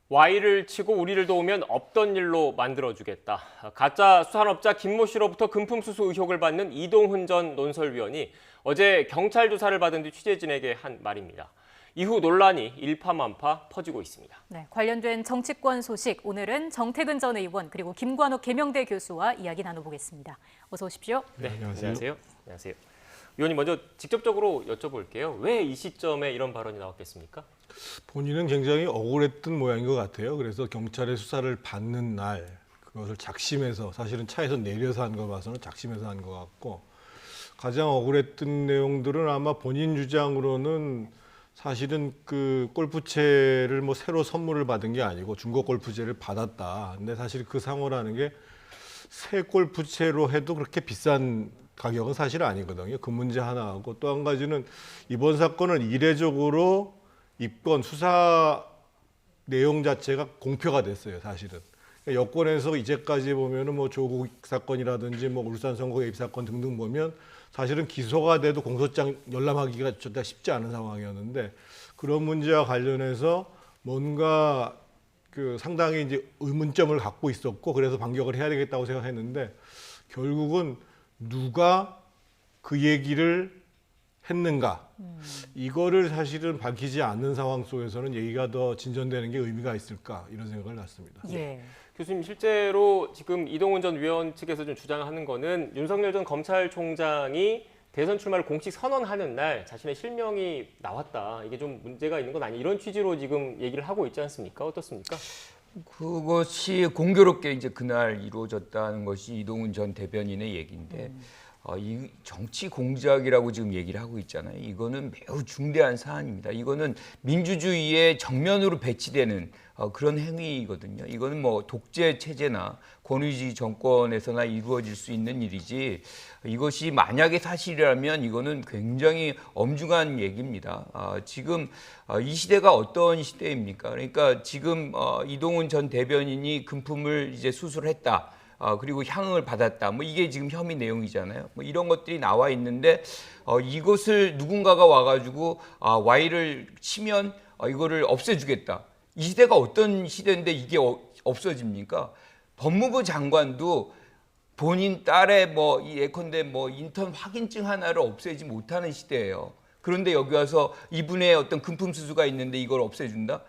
Y를 치고 우리를 도우면 없던 일로 만들어주겠다. 가짜 수산업자 김모 씨로부터 금품 수수 의혹을 받는 이동훈 전 논설위원이 어제 경찰 조사를 받은 뒤 취재진에게 한 말입니다. 이후 논란이 일파만파 퍼지고 있습니다. 네, 관련된 정치권 소식, 오늘은 정태근 전 의원 그리고 김관욱 계명대 교수와 이야기 나눠보겠습니다. 어서 오십시오. 네, 안녕하세요. 안녕하세요. 위원님, 먼저 직접적으로 여쭤볼게요. 왜 이 시점에 이런 발언이 나왔겠습니까? 본인은 굉장히 억울했던 모양인 것 같아요. 그래서 경찰의 수사를 받는 날 그것을 작심해서, 사실은 차에서 내려서 한 거 봐서는 작심해서 한 것 같고, 가장 억울했던 내용들은 아마 본인 주장으로는 사실은 그 골프채를 뭐 새로 선물을 받은 게 아니고 중고 골프채를 받았다. 근데 사실 그 상호라는 게 새 골프채로 해도 그렇게 비싼 가격은 사실 아니거든요. 그 문제 하나하고, 또 한 가지는 이번 사건은 이례적으로 입건 수사 내용 자체가 공표가 됐어요, 사실은. 그러니까 여권에서 이제까지 보면은 뭐 조국 사건이라든지 뭐 울산 선거 개입 사건 등등 보면 사실은 기소가 돼도 공소장 열람하기가 진짜 쉽지 않은 상황이었는데, 그런 문제와 관련해서 뭔가 그 상당히 이제 의문점을 갖고 있었고, 그래서 반격을 해야 되겠다고 생각했는데, 결국은 누가 그 얘기를 했는가, 이거를 사실은 밝히지 않는 상황 속에서는 얘기가 더 진전되는 게 의미가 있을까, 이런 생각을 갖습니다. 예. 교수님, 실제로 지금 이동훈 전 위원 측에서 좀 주장하는 거는 윤석열 전 검찰총장이 대선 출마를 공식 선언하는 날 자신의 실명이 나왔다. 이게 좀 문제가 있는 건 아니, 이런 취지로 지금 얘기를 하고 있지 않습니까? 어떻습니까? 그것이 공교롭게 이제 그날 이루어졌다는 것이 이동훈 전 대변인의 얘기인데, 이 정치 공작이라고 지금 얘기를 하고 있잖아요. 이거는 매우 중대한 사안입니다. 이거는 민주주의의 정면으로 배치되는 그런 행위거든요. 이거는 뭐 독재 체제나 권위주의 정권에서나 이루어질 수 있는 일이지, 이것이 만약에 사실이라면 이거는 굉장히 엄중한 얘기입니다. 지금 이 시대가 어떤 시대입니까? 그러니까 지금 이동훈 전 대변인이 금품을 이제 수수했다. 그리고 향응을 받았다. 뭐 이게 지금 혐의 내용이잖아요. 뭐 이런 것들이 나와 있는데, 이것을 누군가가 와가지고 Y를 치면 이거를 없애주겠다. 이 시대가 어떤 시대인데 이게 없어집니까? 법무부 장관도 본인 딸의 뭐 이 예컨대 뭐 인턴 확인증 하나를 없애지 못하는 시대예요. 그런데 여기 와서 이분의 어떤 금품 수수가 있는데 이걸 없애준다?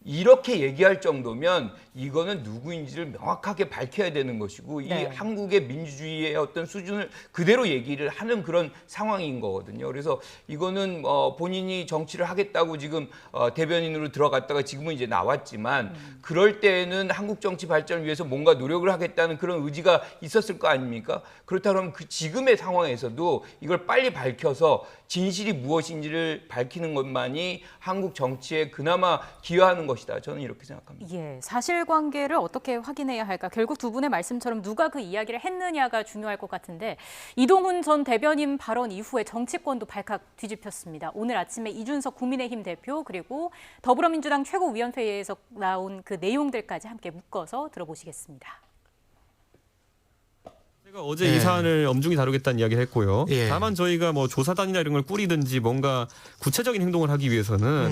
이렇게 얘기할 정도면 이거는 누구인지를 명확하게 밝혀야 되는 것이고, 이 한국의 민주주의의 어떤 수준을 그대로 얘기를 하는 그런 상황인 거거든요. 그래서 이거는 본인이 정치를 하겠다고 지금 대변인으로 들어갔다가 지금은 이제 나왔지만, 그럴 때에는 한국 정치 발전을 위해서 뭔가 노력을 하겠다는 그런 의지가 있었을 거 아닙니까? 그렇다면 그 지금의 상황에서도 이걸 빨리 밝혀서 진실이 무엇인지를 밝히는 것만이 한국 정치에 그나마 기여하는 것이다. 저는 이렇게 생각합니다. 예, 사실관계를 어떻게 확인해야 할까? 결국 두 분의 말씀처럼 누가 그 이야기를 했느냐가 중요할 것 같은데, 이동훈 전 대변인 발언 이후에 정치권도 발칵 뒤집혔습니다. 오늘 아침에 이준석 국민의힘 대표 그리고 더불어민주당 최고위원회에서 나온 그 내용들까지 함께 묶어서 들어보시겠습니다. 어제 이 사안을 엄중히 다루겠다는 이야기를 했고요. 예. 다만 저희가 뭐 조사단이나 이런 걸 꾸리든지 뭔가 구체적인 행동을 하기 위해서는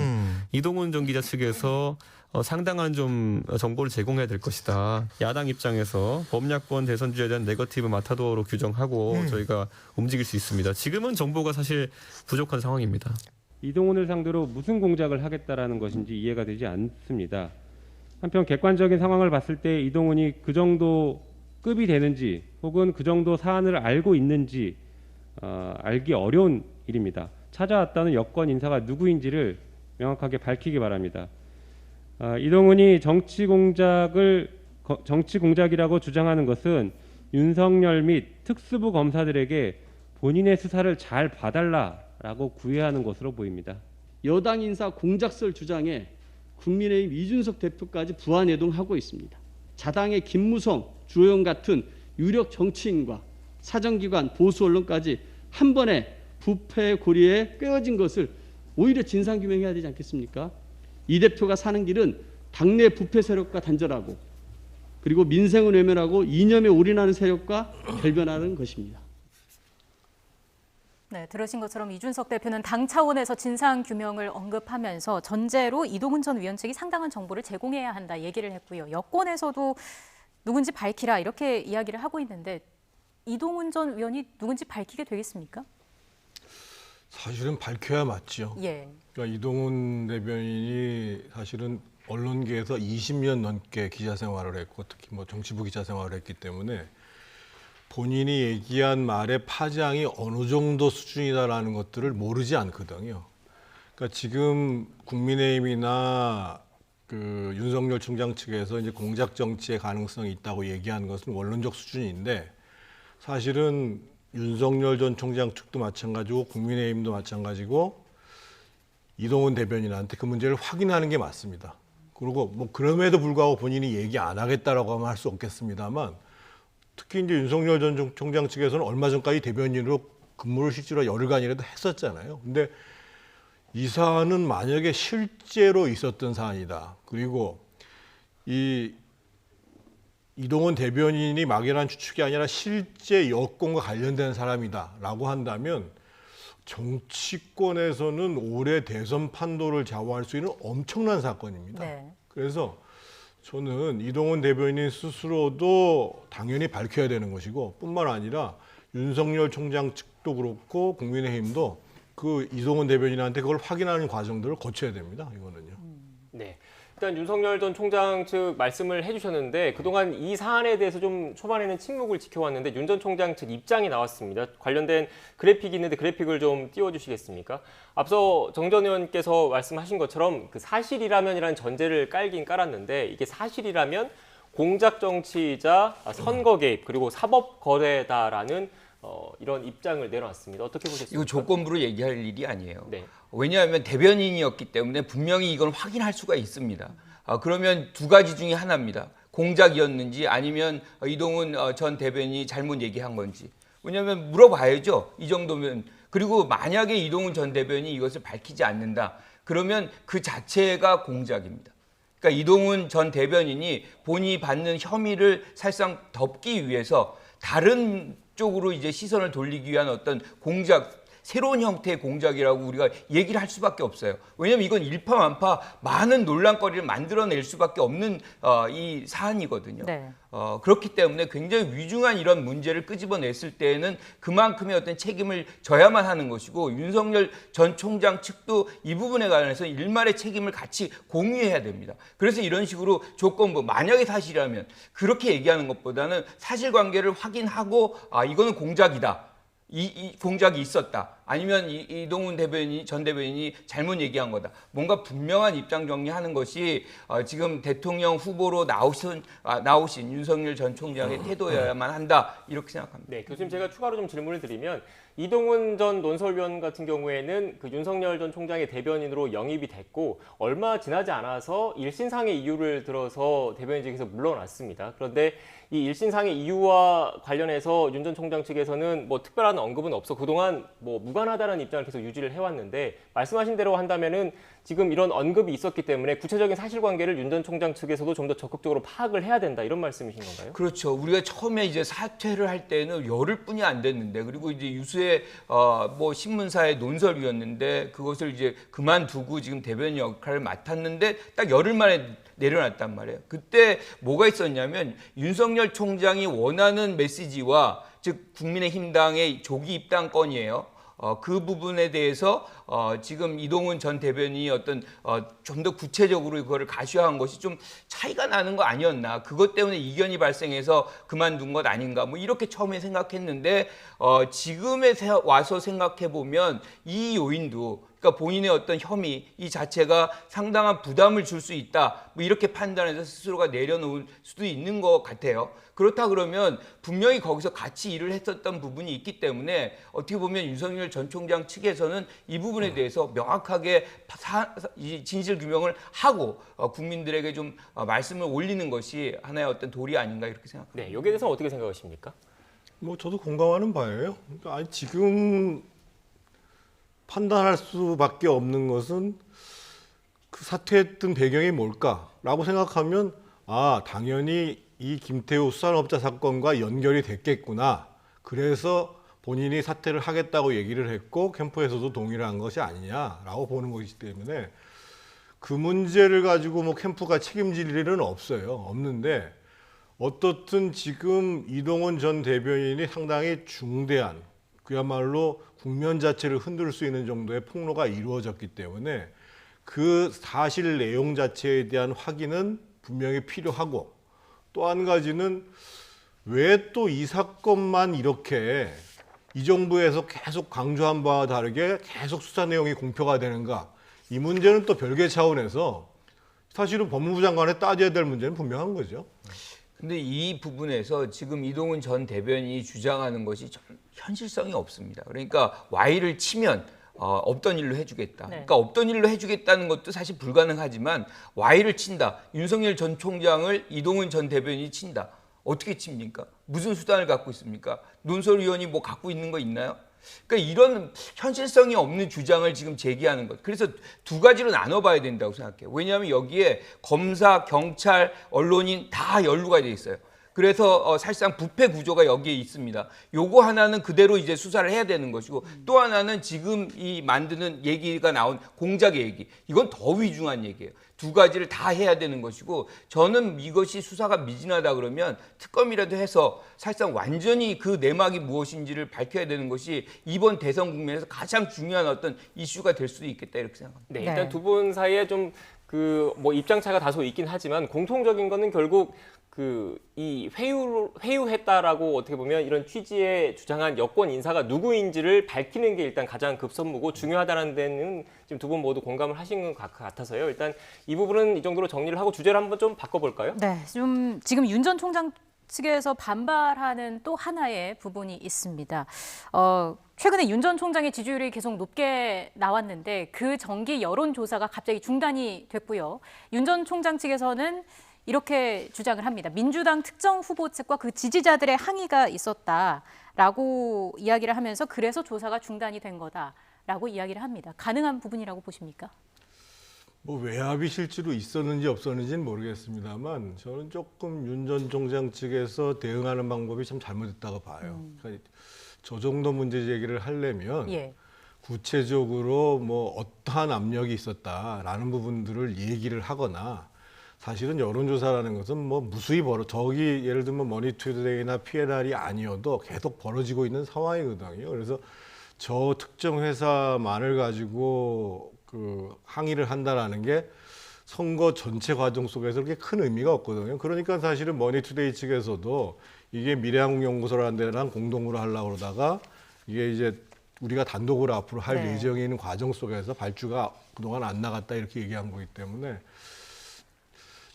이동훈 전 기자 측에서 상당한 좀 정보를 제공해야 될 것이다. 야당 입장에서 범야권 대선 주자에 대한 네거티브 마타도어로 규정하고 저희가 움직일 수 있습니다. 지금은 정보가 사실 부족한 상황입니다. 이동훈을 상대로 무슨 공작을 하겠다라는 것인지 이해가 되지 않습니다. 한편 객관적인 상황을 봤을 때 이동훈이 그 정도 급이 되는지 혹은 그 정도 사안을 알고 있는지 알기 어려운 일입니다. 찾아왔다는 여권 인사가 누구인지를 명확하게 밝히기 바랍니다. 이동훈이 정치 공작이라고 주장하는 것은 윤석열 및 특수부 검사들에게 본인의 수사를 잘 봐달라라고 구애하는 것으로 보입니다. 여당 인사 공작설 주장에 국민의힘 이준석 대표까지 부안해동하고 있습니다. 자당의 김무성, 주호영 같은 유력 정치인과 사정기관, 보수 언론까지 한 번에 부패의 고리에 꿰어진 것을 오히려 진상규명해야 되지 않겠습니까? 이 대표가 사는 길은 당내 부패 세력과 단절하고, 그리고 민생을 외면하고 이념에 올인하는 세력과 결별하는 것입니다. 네, 들으신 것처럼 이준석 대표는 당 차원에서 진상 규명을 언급하면서 전제로 이동훈 전 위원 측이 상당한 정보를 제공해야 한다 얘기를 했고요. 여권에서도 누군지 밝히라 이렇게 이야기를 하고 있는데 이동훈 전 위원이 누군지 밝히게 되겠습니까? 사실은 밝혀야 맞죠. 예. 그러니까 이동훈 대변인이 사실은 언론계에서 20년 넘게 기자 생활을 했고 특히 뭐 정치부 기자 생활을 했기 때문에 본인이 얘기한 말의 파장이 어느 정도 수준이다라는 것들을 모르지 않거든요. 그러니까 지금 국민의힘이나 그 윤석열 총장 측에서 이제 공작 정치의 가능성이 있다고 얘기하는 것은 원론적 수준인데 사실은 윤석열 전 총장 측도 마찬가지고 국민의힘도 마찬가지고 이동훈 대변인한테 그 문제를 확인하는 게 맞습니다. 그리고 뭐 그럼에도 불구하고 본인이 얘기 안 하겠다라고 하면 할 수 없겠습니다만 특히 이제 윤석열 전 총장 측에서는 얼마 전까지 대변인으로 근무를 실제로 열흘간이라도 했었잖아요. 근데 이 사안은 만약에 실제로 있었던 사안이다. 그리고 이동훈 대변인이 막연한 추측이 아니라 실제 여권과 관련된 사람이다라고 한다면 정치권에서는 올해 대선 판도를 좌우할 수 있는 엄청난 사건입니다. 네. 그래서 저는 이동훈 대변인 스스로도 당연히 밝혀야 되는 것이고 뿐만 아니라 윤석열 총장 측도 그렇고 국민의힘도 그 이동훈 대변인한테 그걸 확인하는 과정들을 거쳐야 됩니다. 이거는요. 네. 일단 윤석열 전 총장 측 말씀을 해주셨는데 그동안 이 사안에 대해서 좀 초반에는 침묵을 지켜왔는데 윤 전 총장 측 입장이 나왔습니다. 관련된 그래픽이 있는데 그래픽을 좀 띄워주시겠습니까? 앞서 정 전 의원께서 말씀하신 것처럼 그 사실이라면이라는 전제를 깔긴 깔았는데 이게 사실이라면 공작 정치이자 선거 개입 그리고 사법 거래다라는 이런 입장을 내놨습니다. 어떻게 보셨습니까? 이거 조건부로 얘기할 일이 아니에요. 네. 왜냐하면 대변인이었기 때문에 분명히 이건 확인할 수가 있습니다. 그러면 두 가지 중에 하나입니다. 공작이었는지 아니면 이동훈 전 대변인이 잘못 얘기한 건지. 왜냐하면 물어봐야죠. 이 정도면. 그리고 만약에 이동훈 전 대변인이 이것을 밝히지 않는다. 그러면 그 자체가 공작입니다. 그러니까 이동훈 전 대변인이 본인이 받는 혐의를 사실상 덮기 위해서 다른 쪽으로 이제 시선을 돌리기 위한 어떤 공작, 새로운 형태의 공작이라고 우리가 얘기를 할 수밖에 없어요. 왜냐하면 이건 일파만파 많은 논란거리를 만들어낼 수밖에 없는 이 사안이거든요. 네. 그렇기 때문에 굉장히 위중한 이런 문제를 끄집어냈을 때에는 그만큼의 어떤 책임을 져야만 하는 것이고 윤석열 전 총장 측도 이 부분에 관해서 일말의 책임을 같이 공유해야 됩니다. 그래서 이런 식으로 조건부, 만약에 사실이라면 그렇게 얘기하는 것보다는 사실관계를 확인하고 이거는 공작이다. 이 공작이 있었다. 아니면 이동훈 전 대변인이 잘못 얘기한 거다. 뭔가 분명한 입장 정리하는 것이 지금 대통령 후보로 나오신 윤석열 전 총장의 태도여야만 한다. 이렇게 생각합니다. 네, 교수님 제가 추가로 좀 질문을 드리면 이동훈 전 논설위원 같은 경우에는 그 윤석열 전 총장의 대변인으로 영입이 됐고 얼마 지나지 않아서 일신상의 이유를 들어서 대변인직에서 물러났습니다. 그런데 이 일신상의 이유와 관련해서 윤 전 총장 측에서는 뭐 특별한 언급은 없어 그동안 뭐 무관하다는 입장을 계속 유지를 해왔는데 말씀하신 대로 한다면은 지금 이런 언급이 있었기 때문에 구체적인 사실관계를 윤 전 총장 측에서도 좀 더 적극적으로 파악을 해야 된다 이런 말씀이신 건가요? 그렇죠. 우리가 처음에 이제 사퇴를 할 때는 열흘뿐이 안 됐는데 그리고 이제 유수의 뭐 신문사의 논설위였는데 그것을 이제 그만두고 지금 대변인 역할을 맡았는데 딱 열흘 만에 내려놨단 말이에요. 그때 뭐가 있었냐면 윤석열 총장이 원하는 메시지와 즉 국민의힘당의 조기 입당권이에요. 그 부분에 대해서 지금 이동훈 전 대변인이 어떤 좀 더 구체적으로 그거를 가시화한 것이 좀 차이가 나는 거 아니었나. 그것 때문에 이견이 발생해서 그만둔 것 아닌가. 뭐 이렇게 처음에 생각했는데 지금에 와서 생각해 보면 이 요인도 그러니까 본인의 어떤 혐의 이 자체가 상당한 부담을 줄 수 있다. 뭐 이렇게 판단해서 스스로가 내려놓을 수도 있는 것 같아요. 그렇다 그러면 분명히 거기서 같이 일을 했었던 부분이 있기 때문에 어떻게 보면 윤석열 전 총장 측에서는 이 부분에 대해서 명확하게 진실 규명을 하고 국민들에게 좀 말씀을 올리는 것이 하나의 어떤 도리 아닌가 이렇게 생각합니다. 네, 여기에 대해서는 어떻게 생각하십니까? 뭐 저도 공감하는 바예요. 그러니까 아니 지금 판단할 수밖에 없는 것은 그 사퇴했던 배경이 뭘까라고 생각하면 당연히 이 김태우 수산업자 사건과 연결이 됐겠구나. 그래서 본인이 사퇴를 하겠다고 얘기를 했고 캠프에서도 동의를 한 것이 아니냐라고 보는 것이기 때문에 그 문제를 가지고 뭐 캠프가 책임질 일은 없는데 어떻든 지금 이동훈 전 대변인이 상당히 중대한 그야말로 국면 자체를 흔들 수 있는 정도의 폭로가 이루어졌기 때문에 그 사실 내용 자체에 대한 확인은 분명히 필요하고 또 한 가지는 왜 또 이 사건만 이렇게 이 정부에서 계속 강조한 바와 다르게 계속 수사 내용이 공표가 되는가? 이 문제는 또 별개 차원에서 사실은 법무부 장관에 따져야 될 문제는 분명한 거죠. 근데 이 부분에서 지금 이동훈 전 대변인이 주장하는 것이 좀 현실성이 없습니다. 그러니까 Y를 치면 없던 일로 해주겠다. 네. 그러니까 없던 일로 해주겠다는 것도 사실 불가능하지만 Y를 친다. 윤석열 전 총장을 이동훈 전 대변인이 친다. 어떻게 칩니까? 무슨 수단을 갖고 있습니까? 논설위원이 뭐 갖고 있는 거 있나요? 그러니까 이런 현실성이 없는 주장을 지금 제기하는 것. 그래서 두 가지로 나눠봐야 된다고 생각해요. 왜냐하면 여기에 검사, 경찰, 언론인 다 연루가 돼 있어요. 그래서 사실상 부패 구조가 여기에 있습니다. 요거 하나는 그대로 이제 수사를 해야 되는 것이고 또 하나는 지금 이 만드는 얘기가 나온 공작의 얘기. 이건 더 위중한 얘기예요. 두 가지를 다 해야 되는 것이고 저는 이것이 수사가 미진하다 그러면 특검이라도 해서 사실상 완전히 그 내막이 무엇인지를 밝혀야 되는 것이 이번 대선 국면에서 가장 중요한 어떤 이슈가 될 수도 있겠다 이렇게 생각합니다. 네, 네. 일단 두 분 사이에 좀 뭐 입장 차가 다소 있긴 하지만 공통적인 거는 결국 이 회유했다라고 어떻게 보면 이런 취지에 주장한 여권 인사가 누구인지를 밝히는 게 일단 가장 급선무고 중요하다는 데는 지금 두 분 모두 공감을 하신 것 같아서요. 일단 이 부분은 이 정도로 정리를 하고 주제를 한번 좀 바꿔볼까요? 네, 좀 지금 윤 전 총장 측에서 반발하는 또 하나의 부분이 있습니다. 최근에 윤 전 총장의 지지율이 계속 높게 나왔는데 그 정기 여론조사가 갑자기 중단이 됐고요. 윤 전 총장 측에서는 이렇게 주장을 합니다. 민주당 특정 후보 측과 그 지지자들의 항의가 있었다라고 이야기를 하면서 그래서 조사가 중단이 된 거다라고 이야기를 합니다. 가능한 부분이라고 보십니까? 뭐 외압이 실제로 있었는지 없었는지는 모르겠습니다만 저는 조금 윤 전 총장 측에서 대응하는 방법이 참 잘못됐다고 봐요. 그러니까 저 정도 문제 제기를 하려면 예. 구체적으로 뭐 어떠한 압력이 있었다라는 부분들을 얘기를 하거나 사실은 여론조사라는 것은 뭐 무수히 저기 예를 들면 머니투데이나 P&R이 아니어도 계속 벌어지고 있는 상황이거든요. 그래서 저 특정 회사만을 가지고 항의를 한다라는 게 선거 전체 과정 속에서 그렇게 큰 의미가 없거든요. 그러니까 사실은 머니투데이 측에서도 이게 미래한국연구소라는 데랑 공동으로 하려고 그러다가 이게 이제 우리가 단독으로 앞으로 할 네. 예정이 있는 과정 속에서 발주가 그동안 안 나갔다 이렇게 얘기한 거기 때문에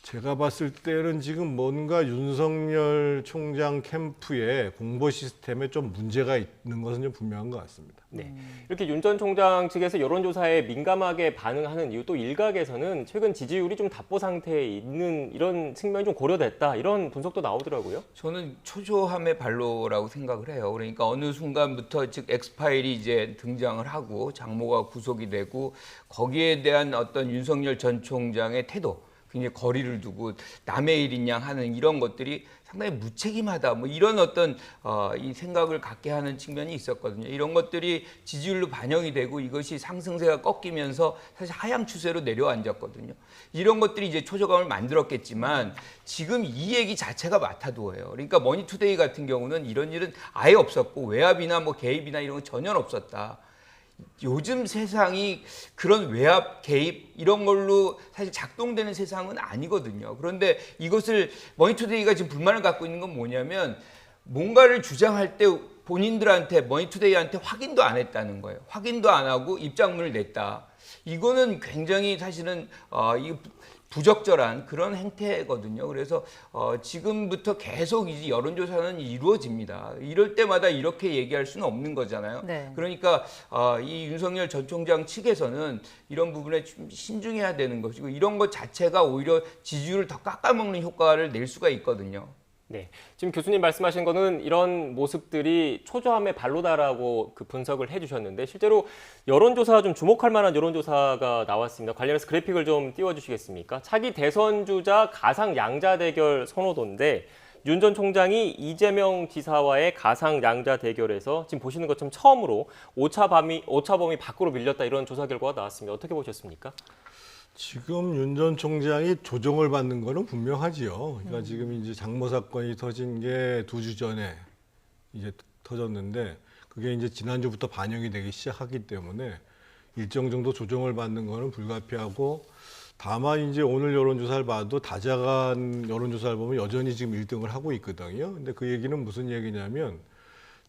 제가 봤을 때는 지금 뭔가 윤석열 총장 캠프의 공보 시스템에 좀 문제가 있는 것은 좀 분명한 것 같습니다. 네, 이렇게 윤 전 총장 측에서 여론조사에 민감하게 반응하는 이유 또 일각에서는 최근 지지율이 좀 답보 상태에 있는 이런 측면이 좀 고려됐다 이런 분석도 나오더라고요. 저는 초조함의 발로라고 생각을 해요. 그러니까 어느 순간부터 즉 엑스파일이 이제 등장을 하고 장모가 구속이 되고 거기에 대한 어떤 윤석열 전 총장의 태도 굉장히 거리를 두고 남의 일인 양 하는 이런 것들이 상당히 무책임하다 뭐 이런 어떤 이 생각을 갖게 하는 측면이 있었거든요. 이런 것들이 지지율로 반영이 되고 이것이 상승세가 꺾이면서 사실 하향 추세로 내려앉았거든요. 이런 것들이 이제 초조감을 만들었겠지만 지금 이 얘기 자체가 마타도예요. 그러니까 머니투데이 같은 경우는 이런 일은 아예 없었고 외압이나 뭐 개입이나 이런 건 전혀 없었다. 요즘 세상이 그런 외압, 개입 이런 걸로 사실 작동되는 세상은 아니거든요. 그런데 이것을 머니투데이가 지금 불만을 갖고 있는 건 뭐냐면 뭔가를 주장할 때 본인들한테 머니투데이한테 확인도 안 했다는 거예요. 확인도 안 하고 입장문을 냈다. 이거는 굉장히 사실은 이 부적절한 그런 행태거든요. 그래서 지금부터 계속 이제 여론조사는 이루어집니다. 이럴 때마다 이렇게 얘기할 수는 없는 거잖아요. 네. 그러니까 이 윤석열 전 총장 측에서는 이런 부분에 좀 신중해야 되는 것이고 이런 것 자체가 오히려 지지율을 더 깎아먹는 효과를 낼 수가 있거든요. 네, 지금 교수님 말씀하신 거는 이런 모습들이 초조함의 발로다라고 분석을 해주셨는데 실제로 여론조사 좀 주목할 만한 여론조사가 나왔습니다. 관련해서 그래픽을 좀 띄워주시겠습니까? 차기 대선 주자 가상 양자 대결 선호도인데 윤 전 총장이 이재명 지사와의 가상 양자 대결에서 지금 보시는 것처럼 처음으로 오차범위 밖으로 밀렸다 이런 조사 결과가 나왔습니다. 어떻게 보셨습니까? 지금 윤 전 총장이 조정을 받는 거는 분명하지요. 그러니까 지금 이제 장모 사건이 터진 게 2주 전에 이제 터졌는데 그게 이제 지난주부터 반영이 되기 시작하기 때문에 일정 정도 조정을 받는 거는 불가피하고, 다만 이제 오늘 여론조사를 봐도 다자간 여론조사를 보면 여전히 지금 1등을 하고 있거든요. 근데 그 얘기는 무슨 얘기냐면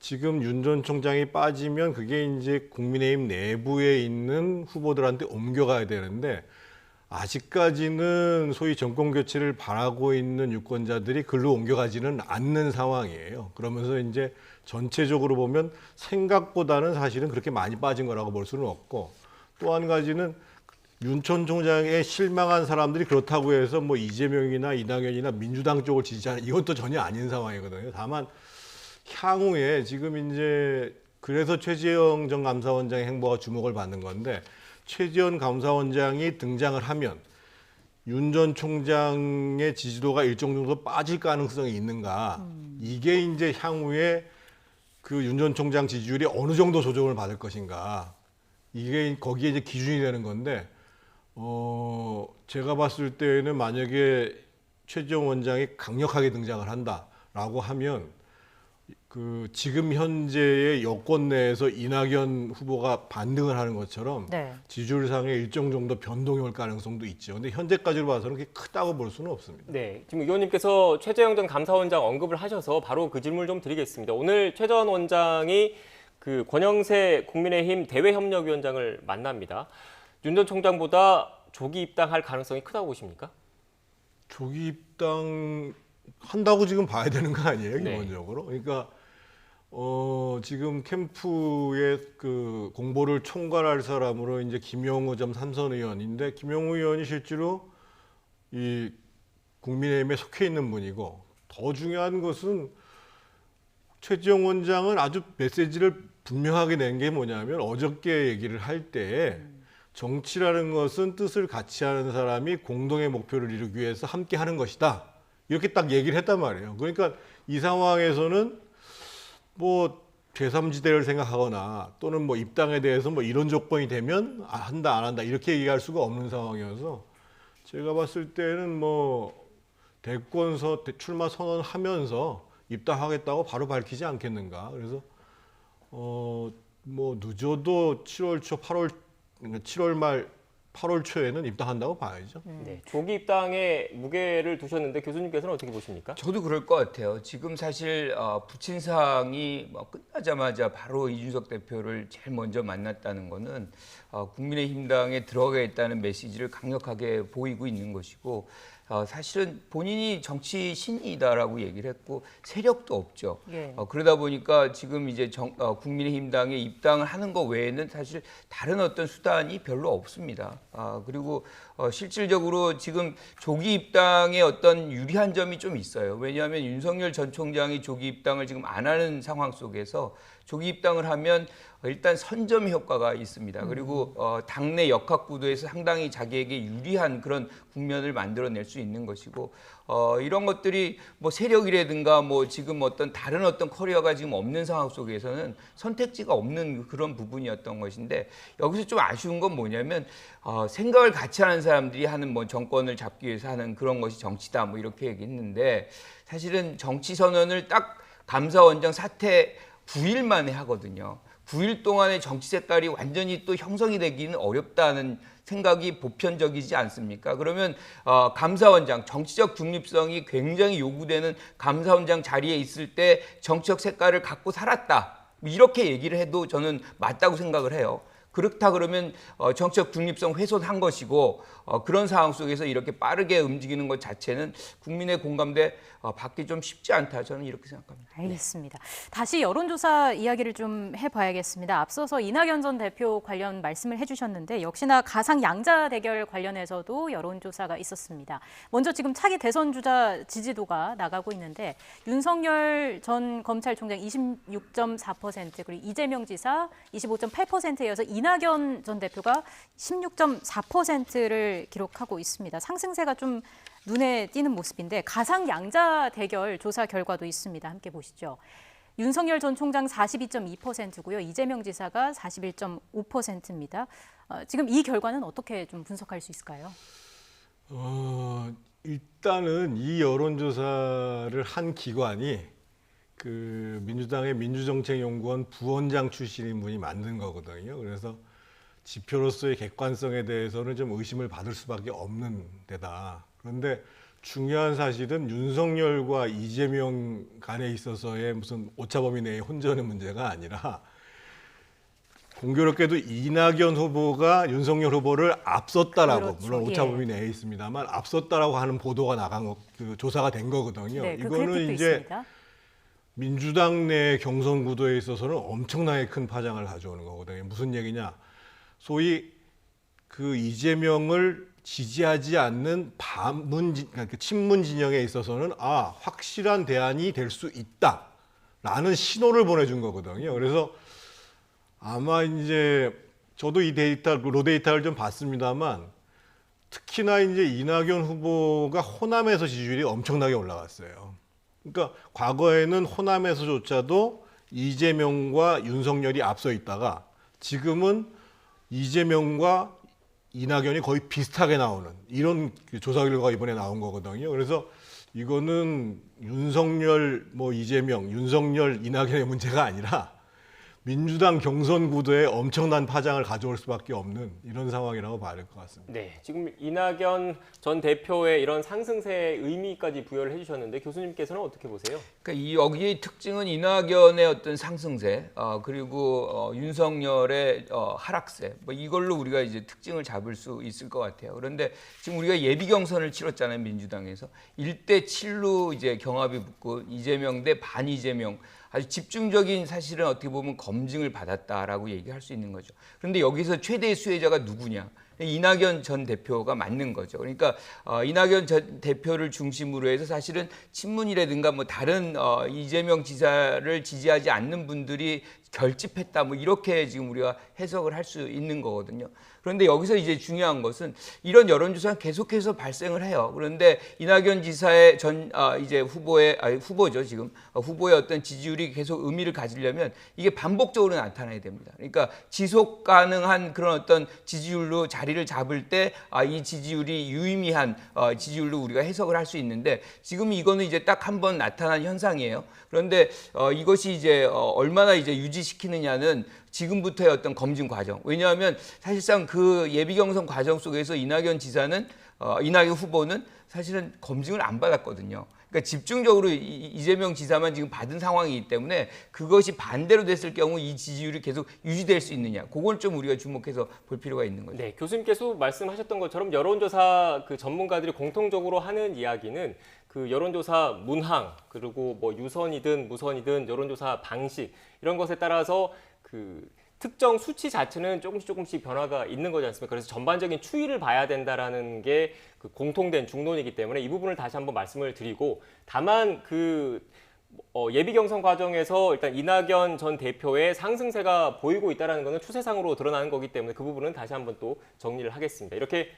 지금 윤 전 총장이 빠지면 그게 이제 국민의힘 내부에 있는 후보들한테 옮겨가야 되는데 아직까지는 소위 정권 교체를 바라고 있는 유권자들이 글로 옮겨가지는 않는 상황이에요. 그러면서 이제 전체적으로 보면 생각보다는 사실은 그렇게 많이 빠진 거라고 볼 수는 없고, 또 한 가지는 윤 전 총장에 실망한 사람들이 그렇다고 해서 뭐 이재명이나 이낙연이나 민주당 쪽을 지지하는 이건 또 전혀 아닌 상황이거든요. 다만 향후에 지금 이제 그래서 최재형 전 감사원장의 행보가 주목을 받는 건데, 최재형 감사원장이 등장을 하면 윤 전 총장의 지지도가 일정 정도 빠질 가능성이 있는가, 이게 이제 향후에 그 윤 전 총장 지지율이 어느 정도 조정을 받을 것인가, 이게 거기에 이제 기준이 되는 건데, 제가 봤을 때는 만약에 최재형 원장이 강력하게 등장을 한다라고 하면 그 지금 현재의 여권 내에서 이낙연 후보가 반등을 하는 것처럼 네. 지지율상의 일정 정도 변동이 올 가능성도 있죠. 근데 현재까지로 봐서는 그게 크다고 볼 수는 없습니다. 네, 지금 의원님께서 최재형 전 감사원장 언급을 하셔서 바로 그 질문을 좀 드리겠습니다. 오늘 최 전 원장이 그 권영세 국민의힘 대외협력위원장을 만납니다. 윤 전 총장보다 조기 입당할 가능성이 크다고 보십니까? 조기 입당 한다고 지금 봐야 되는 거 아니에요, 네. 기본적으로? 그러니까 지금 캠프의 그 공보를 총괄할 사람으로 이제 김영우 전 삼선 의원인데, 김영우 의원이 실제로 이 국민의힘에 속해 있는 분이고, 더 중요한 것은 최재형 원장은 아주 메시지를 분명하게 낸 게 뭐냐면, 어저께 얘기를 할 때 정치라는 것은 뜻을 같이 하는 사람이 공동의 목표를 이루기 위해서 함께 하는 것이다, 이렇게 딱 얘기를 했단 말이에요. 그러니까 이 상황에서는 뭐 제3지대를 생각하거나 또는 뭐 입당에 대해서 뭐 이런 조건이 되면 한다 안 한다 이렇게 얘기할 수가 없는 상황이어서, 제가 봤을 때는 뭐 대권서 출마 선언하면서 입당하겠다고 바로 밝히지 않겠는가. 그래서 뭐 늦어도 7월 초 7월 말 8월 초에는 입당한다고 봐야죠. 네, 조기 입당에 무게를 두셨는데 교수님께서는 어떻게 보십니까? 저도 그럴 것 같아요. 지금 사실 부친상이 뭐 끝나자마자 바로 이준석 대표를 제일 먼저 만났다는 거는 국민의힘당에 들어가겠다는 메시지를 강력하게 보이고 있는 것이고, 사실은 본인이 정치 신이다라고 얘기를 했고 세력도 없죠. 예. 그러다 보니까 지금 이제 국민의힘당에 입당을 하는 것 외에는 사실 다른 어떤 수단이 별로 없습니다. 그리고 실질적으로 지금 조기 입당에 어떤 유리한 점이 좀 있어요. 왜냐하면 윤석열 전 총장이 조기 입당을 지금 안 하는 상황 속에서 조기 입당을 하면 일단 선점 효과가 있습니다. 그리고 당내 역학구도에서 상당히 자기에게 유리한 그런 국면을 만들어낼 수 있는 것이고, 이런 것들이 뭐 세력이라든가 뭐 지금 어떤 다른 어떤 커리어가 지금 없는 상황 속에서는 선택지가 없는 그런 부분이었던 것인데, 여기서 좀 아쉬운 건 뭐냐면 생각을 같이 하는 사람들이 하는 뭐 정권을 잡기 위해서 하는 그런 것이 정치다 뭐 이렇게 얘기했는데, 사실은 정치 선언을 딱 감사원장 사퇴 9일 만에 하거든요. 9일 동안의 정치 색깔이 완전히 또 형성이 되기는 어렵다는 생각이 보편적이지 않습니까? 그러면 감사원장, 정치적 중립성이 굉장히 요구되는 감사원장 자리에 있을 때 정치적 색깔을 갖고 살았다, 이렇게 얘기를 해도 저는 맞다고 생각을 해요. 그렇다 그러면 정치적 중립성 훼손한 것이고, 그런 상황 속에서 이렇게 빠르게 움직이는 것 자체는 국민의 공감대 받기 좀 쉽지 않다, 저는 이렇게 생각합니다. 알겠습니다. 다시 여론조사 이야기를 좀 해봐야겠습니다. 앞서서 이낙연 전 대표 관련 말씀을 해주셨는데, 역시나 가상 양자 대결 관련해서도 여론조사가 있었습니다. 먼저 지금 차기 대선 주자 지지도가 나가고 있는데, 윤석열 전 검찰총장 26.4%, 그리고 이재명 지사 25.8%에 이어서 이낙연 전 대표가 16.4%를 기록하고 있습니다. 상승세가 좀 눈에 띄는 모습인데 가상 양자 대결 조사 결과도 있습니다. 함께 보시죠. 윤석열 전 총장 42.2%고요. 이재명 지사가 41.5%입니다. 지금 이 결과는 어떻게 좀 분석할 수 있을까요? 일단은 이 여론조사를 한 기관이 그 민주당의 민주정책연구원 부원장 출신인 분이 만든 거거든요. 그래서 지표로서의 객관성에 대해서는 좀 의심을 받을 수밖에 없는 데다. 그런데 중요한 사실은 윤석열과 이재명 간에 있어서의 무슨 오차범위 내의 혼전의 문제가 아니라 공교롭게도 이낙연 후보가 윤석열 후보를 앞섰다라고, 그렇죠. 물론 오차범위 내에 있습니다만 앞섰다라고 하는 보도가 나간 그 조사가 된 거거든요. 네, 그 이거는 그래픽도 이제 있습니다. 민주당 내 경선 구도에 있어서는 엄청나게 큰 파장을 가져오는 거거든요. 무슨 얘기냐? 소위 그 이재명을 지지하지 않는 그러니까 친문 진영에 있어서는 확실한 대안이 될 수 있다라는 신호를 보내준 거거든요. 그래서 아마 이제 저도 이 로 데이터를 좀 봤습니다만 특히나 이제 이낙연 후보가 호남에서 지지율이 엄청나게 올라갔어요. 그러니까 과거에는 호남에서조차도 이재명과 윤석열이 앞서 있다가 지금은 이재명과 이낙연이 거의 비슷하게 나오는 이런 조사 결과가 이번에 나온 거거든요. 그래서 이거는 윤석열, 이재명, 윤석열, 이낙연의 문제가 아니라 민주당 경선 구도에 엄청난 파장을 가져올 수밖에 없는 이런 상황이라고 봐야 될 것 같습니다. 네, 지금 이낙연 전 대표의 이런 상승세의 의미까지 부여를 해주셨는데 교수님께서는 어떻게 보세요? 그러니까 여기의 특징은 이낙연의 어떤 상승세, 그리고 윤석열의 하락세, 이걸로 우리가 이제 특징을 잡을 수 있을 것 같아요. 그런데 지금 우리가 예비 경선을 치렀잖아요, 민주당에서 1대 7로 이제 경합이 붙고 이재명 대 반이재명. 아주 집중적인 사실은 어떻게 보면 검증을 받았다라고 얘기할 수 있는 거죠. 그런데 여기서 최대의 수혜자가 누구냐? 이낙연 전 대표가 맞는 거죠. 그러니까 이낙연 전 대표를 중심으로 해서 사실은 친문이라든가 다른 이재명 지사를 지지하지 않는 분들이 결집했다 이렇게 지금 우리가 해석을 할 수 있는 거거든요. 그런데 여기서 이제 중요한 것은 이런 여론조사는 계속해서 발생을 해요. 그런데 이낙연 지사의 이제 후보죠 지금 후보의 어떤 지지율이 계속 의미를 가지려면 이게 반복적으로 나타나야 됩니다. 그러니까 지속 가능한 그런 어떤 지지율로 자리를 잡을 때 이 지지율이 유의미한 지지율로 우리가 해석을 할 수 있는데 지금 이거는 이제 딱 한 번 나타난 현상이에요. 그런데 이것이 이제 얼마나 이제 유지시키느냐는 지금부터의 어떤 검증 과정. 왜냐하면 사실상 그 예비 경선 과정 속에서 이낙연 후보는 사실은 검증을 안 받았거든요. 그러니까 집중적으로 이재명 지사만 지금 받은 상황이기 때문에 그것이 반대로 됐을 경우 이 지지율이 계속 유지될 수 있느냐. 그걸 좀 우리가 주목해서 볼 필요가 있는 거죠. 네, 교수님께서 말씀하셨던 것처럼 여론조사 그 전문가들이 공통적으로 하는 이야기는 그 여론조사 문항 그리고 유선이든 무선이든 여론조사 방식 이런 것에 따라서 그 특정 수치 자체는 조금씩 변화가 있는 거지 않습니까? 그래서 전반적인 추이를 봐야 된다라는 게 그 공통된 중론이기 때문에 이 부분을 다시 한번 말씀을 드리고 다만 그 예비 경선 과정에서 일단 이낙연 전 대표의 상승세가 보이고 있다는 것은 추세상으로 드러나는 거기 때문에 그 부분은 다시 한번 또 정리를 하겠습니다. 이렇게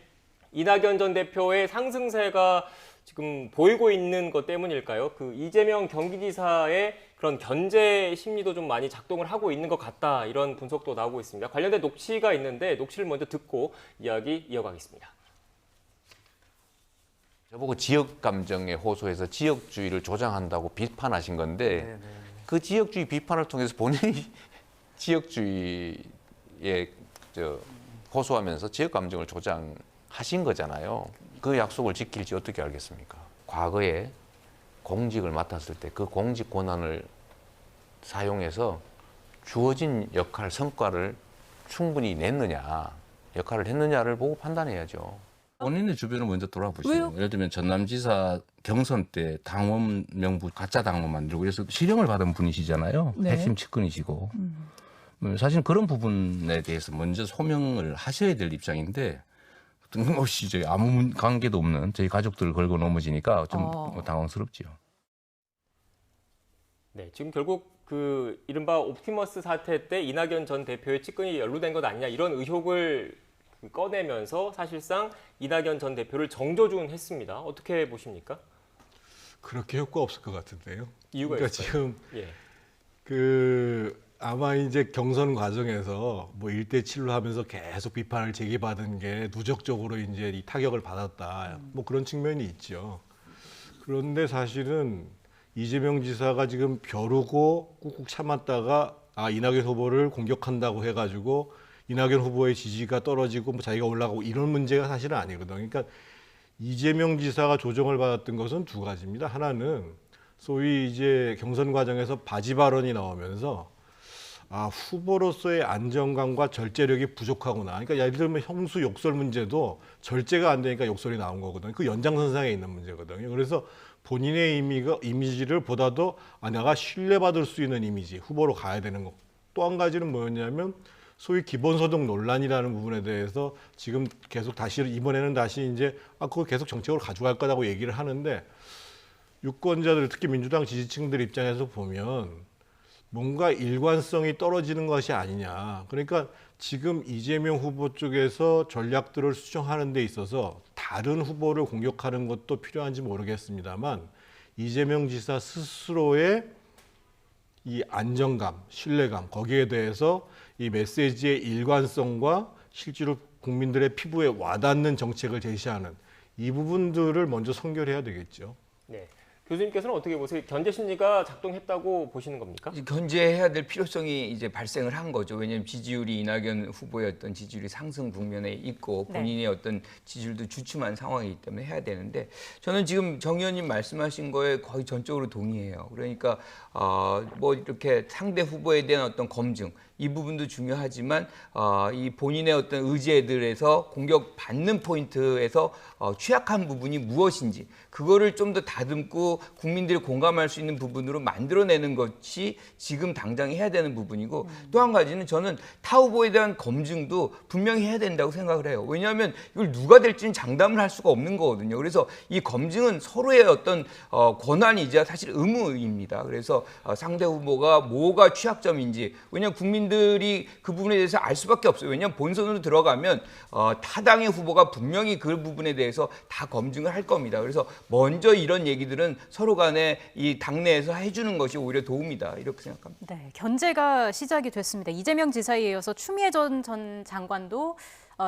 이낙연 전 대표의 상승세가 지금 보이고 있는 것 때문일까요? 그 이재명 경기지사의 그런 견제 심리도 좀 많이 작동을 하고 있는 것 같다 이런 분석도 나오고 있습니다. 관련된 녹취가 있는데 녹취를 먼저 듣고 이야기 이어가겠습니다. 저보고 지역 감정에 호소해서 지역주의를 조장한다고 비판하신 건데 그 지역주의 비판을 통해서 본인이 지역주의에 호소하면서 지역 감정을 조장하신 거잖아요. 그 약속을 지킬지 어떻게 알겠습니까? 과거에 공직을 맡았을 때 그 공직 권한을 사용해서 주어진 역할, 성과를 충분히 냈느냐, 역할을 했느냐를 보고 판단해야죠. 본인의 주변을 먼저 돌아보시죠. 예를 들면 전남지사 경선 때 당원 명부 가짜 당원 만들고 그래서 실형을 받은 분이시잖아요. 네. 핵심 측근이시고. 사실 그런 부분에 대해서 먼저 소명을 하셔야 될 입장인데 뜬금없이 저희 아무 관계도 없는 저희 가족들을 걸고 넘어지니까 좀 당황스럽지요. 네, 지금 결국 그 이른바 옵티머스 사태 때 이낙연 전 대표의 측근이 연루된 것 아니냐 이런 의혹을 꺼내면서 사실상 이낙연 전 대표를 정조준했습니다. 어떻게 보십니까? 그렇게 효과 없을 것 같은데요. 이유가 그러니까 있을까요? 지금 예. 아마 이제 경선 과정에서 뭐 1대7로 하면서 계속 비판을 제기받은 게 누적적으로 이제 이 타격을 받았다. 뭐 그런 측면이 있죠. 그런데 사실은 이재명 지사가 지금 벼르고 꾹꾹 참았다가 이낙연 후보를 공격한다고 해가지고 이낙연 후보의 지지가 떨어지고 뭐 자기가 올라가고 이런 문제가 사실은 아니거든요. 그러니까 이재명 지사가 조정을 받았던 것은 두 가지입니다. 하나는 소위 이제 경선 과정에서 바지 발언이 나오면서 후보로서의 안정감과 절제력이 부족하구나. 그러니까 예를 들면 형수 욕설 문제도 절제가 안 되니까 욕설이 나온 거거든요. 그 연장선상에 있는 문제거든요. 그래서 본인의 이미지를 보다도 내가 신뢰받을 수 있는 이미지, 후보로 가야 되는 거. 또 한 가지는 뭐였냐면 소위 기본소득 논란이라는 부분에 대해서 지금 계속 이번에는 다시 이제 그거 계속 정책으로 가져갈 거라고 얘기를 하는데 유권자들 특히 민주당 지지층들 입장에서 보면 뭔가 일관성이 떨어지는 것이 아니냐. 그러니까 지금 이재명 후보 쪽에서 전략들을 수정하는 데 있어서 다른 후보를 공격하는 것도 필요한지 모르겠습니다만 이재명 지사 스스로의 이 안정감, 신뢰감 거기에 대해서 이 메시지의 일관성과 실제로 국민들의 피부에 와닿는 정책을 제시하는 이 부분들을 먼저 선결해야 되겠죠. 네. 교수님께서는 어떻게 보세요? 견제 심리가 작동했다고 보시는 겁니까? 견제해야 될 필요성이 이제 발생을 한 거죠. 왜냐하면 지지율이 이낙연 후보의 어떤 지지율이 상승 국면에 있고 본인의 어떤 지지율도 주춤한 상황이기 때문에 해야 되는데 저는 지금 정 의원님 말씀하신 거에 거의 전적으로 동의해요. 그러니까 뭐 이렇게 상대 후보에 대한 어떤 검증 이 부분도 중요하지만 이 본인의 어떤 의제들에서 공격받는 포인트에서 취약한 부분이 무엇인지 그거를 좀 더 다듬고 국민들이 공감할 수 있는 부분으로 만들어내는 것이 지금 당장 해야 되는 부분이고 또 한 가지는 저는 타 후보에 대한 검증도 분명히 해야 된다고 생각을 해요. 왜냐하면 이걸 누가 될지는 장담을 할 수가 없는 거거든요. 그래서 이 검증은 서로의 어떤 권한이자 사실 의무입니다. 그래서 상대 후보가 뭐가 취약점인지 왜냐하면 국민들이 그 부분에 대해서 알 수밖에 없어요. 왜냐하면 본선으로 들어가면 타당의 후보가 분명히 그 부분에 대해서 다 검증을 할 겁니다. 그래서 먼저 이런 얘기들은 서로 간에 이 당내에서 해주는 것이 오히려 도움이다. 이렇게 생각합니다. 네, 견제가 시작이 됐습니다. 이재명 지사에 이어서 추미애 전 장관도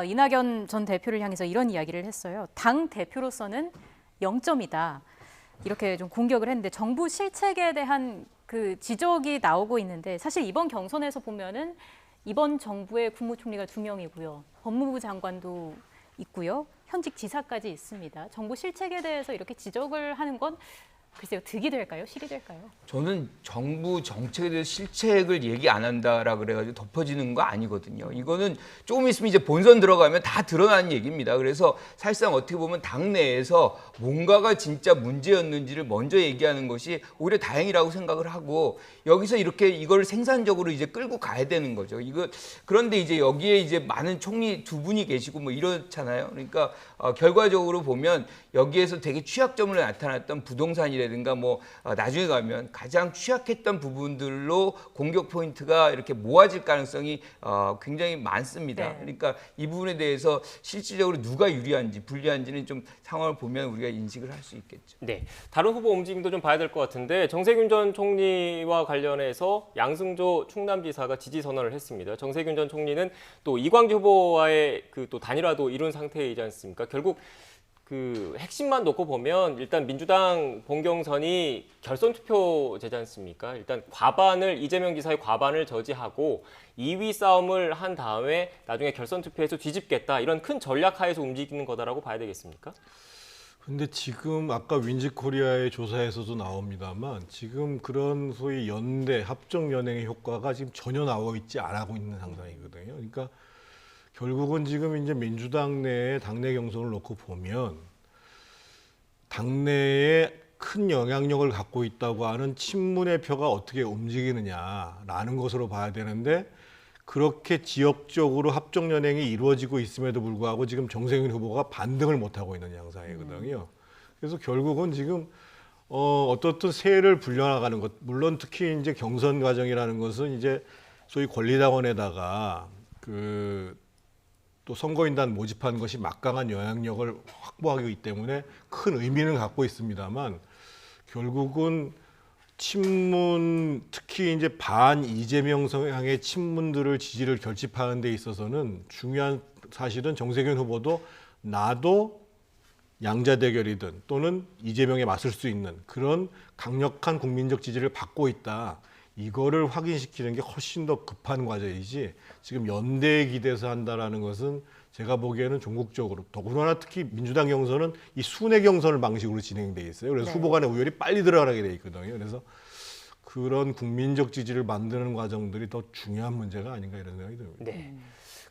이낙연 전 대표를 향해서 이런 이야기를 했어요. 당 대표로서는 0점이다. 이렇게 좀 공격을 했는데 정부 실책에 대한 그 지적이 나오고 있는데 사실 이번 경선에서 보면은 이번 정부의 국무총리가 2명이고요. 법무부 장관도 있고요. 현직 지사까지 있습니다. 정부 실책에 대해서 이렇게 지적을 하는 건 글쎄요, 득이 될까요? 실이 될까요? 저는 정부 정책에 대해서 실책을 얘기 안 한다라 그래가지고 덮어지는 거 아니거든요. 이거는 조금 있으면 이제 본선 들어가면 다 드러나는 얘기입니다. 그래서 사실상 어떻게 보면 당내에서 뭔가가 진짜 문제였는지를 먼저 얘기하는 것이 오히려 다행이라고 생각을 하고 여기서 이렇게 이걸 생산적으로 이제 끌고 가야 되는 거죠. 그런데 이제 여기에 이제 많은 총리 두 분이 계시고 뭐 이렇잖아요. 그러니까 결과적으로 보면 여기에서 되게 취약점으로 나타났던 부동산이라든가 뭐 나중에 가면 가장 취약했던 부분들로 공격 포인트가 이렇게 모아질 가능성이 굉장히 많습니다. 네. 그러니까 이 부분에 대해서 실질적으로 누가 유리한지 불리한지는 좀 상황을 보면 우리가 인식을 할 수 있겠죠. 네, 다른 후보 움직임도 좀 봐야 될 것 같은데 정세균 전 총리와 관련해서 양승조 충남지사가 지지 선언을 했습니다. 정세균 전 총리는 또 이광주 후보와의 그 또 단일화도 이룬 상태이지 않습니까? 결국 그 핵심만 놓고 보면 일단 민주당 본경선이 결선 투표제지 않습니까? 일단 이재명 지사의 과반을 저지하고 2위 싸움을 한 다음에 나중에 결선 투표에서 뒤집겠다 이런 큰 전략 하에서 움직이는 거다라고 봐야 되겠습니까? 근데 지금 아까 윈지코리아의 조사에서도 나옵니다만 지금 그런 소위 연대 합종 연행의 효과가 지금 전혀 나오고 있지 않고 있는 상황이거든요. 그러니까 결국은 지금 이제 민주당 내에 당내 경선을 놓고 보면 당내에 큰 영향력을 갖고 있다고 하는 친문의 표가 어떻게 움직이느냐라는 것으로 봐야 되는데 그렇게 지역적으로 합종 연행이 이루어지고 있음에도 불구하고 지금 정세균 후보가 반등을 못하고 있는 양상이거든요. 그래서 결국은 지금 어떻든 세를 불려나가는 것, 물론 특히 이제 경선 과정이라는 것은 이제 소위 권리당원에다가 그 또 선거인단 모집한 것이 막강한 영향력을 확보하기 때문에 큰 의미는 갖고 있습니다만 결국은 친문 특히 이제 반 이재명 성향의 친문들을 지지를 결집하는 데 있어서는 중요한 사실은 정세균 후보도 나도 양자 대결이든 또는 이재명에 맞설 수 있는 그런 강력한 국민적 지지를 받고 있다. 이거를 확인시키는 게 훨씬 더 급한 과제이지 지금 연대에 기대서 한다라는 것은 제가 보기에는 전국적으로 더구나 특히 민주당 경선은 이 순회 경선을 방식으로 진행돼 있어요. 그래서 후보 간의 우열이 빨리 들어가게 돼 있거든요. 그래서 그런 국민적 지지를 만드는 과정들이 더 중요한 문제가 아닌가 이런 생각이 듭니다. 네.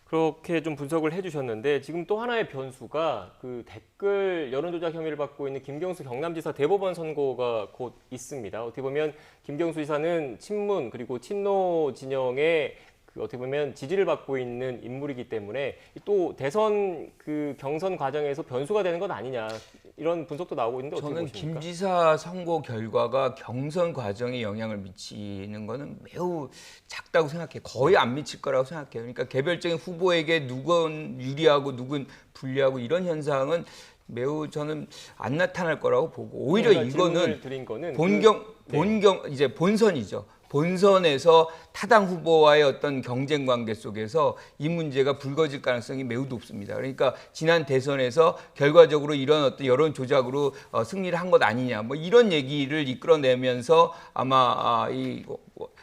그렇게 좀 분석을 해주셨는데 지금 또 하나의 변수가 그 댓글 여론조작 혐의를 받고 있는 김경수 경남지사 대법원 선고가 곧 있습니다. 어떻게 보면 김경수 지사는 친문 그리고 친노 진영의 그 어떻게 보면 지지를 받고 있는 인물이기 때문에 또 대선 그 경선 과정에서 변수가 되는 것 아니냐 이런 분석도 나오고 있는데 어떻게 저는 보십니까? 김 지사 선거 결과가 경선 과정에 영향을 미치는 거는 매우 작다고 생각해요. 거의 안 미칠 거라고 생각해요. 그러니까 개별적인 후보에게 누군 유리하고 누군 불리하고 이런 현상은 매우 저는 안 나타날 거라고 보고 오히려 이거는 드린 거는 이제 본선이죠. 본선에서 타당 후보와의 어떤 경쟁 관계 속에서 이 문제가 불거질 가능성이 매우 높습니다. 그러니까 지난 대선에서 결과적으로 이런 어떤 여론 조작으로 승리를 한 것 아니냐, 뭐 이런 얘기를 이끌어내면서 아마 이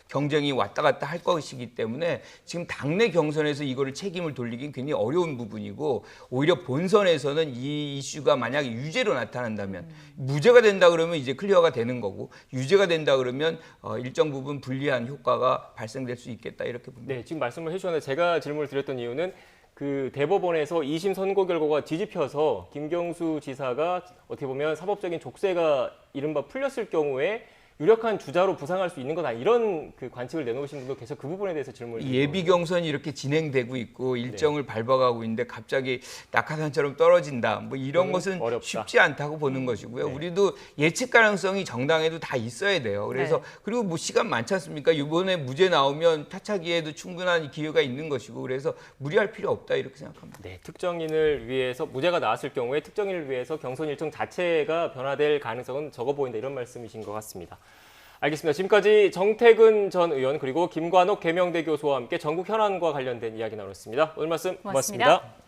경쟁이 왔다 갔다 할 것이기 때문에 지금 당내 경선에서 이거를 책임을 돌리긴 굉장히 어려운 부분이고 오히려 본선에서는 이 이슈가 만약에 유죄로 나타난다면 무죄가 된다 그러면 이제 클리어가 되는 거고 유죄가 된다 그러면 일정 부분 불리한 효과가 발생될 수 있겠다 이렇게 봅니다. 네, 지금 말씀을 해주셨는데 제가 질문을 드렸던 이유는 그 대법원에서 2심 선고 결과가 뒤집혀서 김경수 지사가 어떻게 보면 사법적인 족쇄가 이른바 풀렸을 경우에 유력한 주자로 부상할 수 있는 거다 이런 그 관측을 내놓으신 분도 계속 그 부분에 대해서 질문을 예비 경선이 이렇게 진행되고 있고 일정을 밟아가고 있는데 갑자기 낙하산처럼 떨어진다 뭐 이런 것은 어렵다. 쉽지 않다고 보는 것이고요. 네. 우리도 예측 가능성이 정당에도 다 있어야 돼요. 그래서 네. 그리고 뭐 시간 많지 않습니까? 이번에 무죄 나오면 타차기에도 충분한 기회가 있는 것이고 그래서 무리할 필요 없다 이렇게 생각합니다. 네, 특정인을 위해서 무죄가 나왔을 경우에 특정인을 위해서 경선 일정 자체가 변화될 가능성은 적어 보인다 이런 말씀이신 것 같습니다. 알겠습니다. 지금까지 정태근 전 의원 그리고 김관옥 계명대 교수와 함께 전국 현안과 관련된 이야기 나눴습니다. 오늘 말씀 고맙습니다.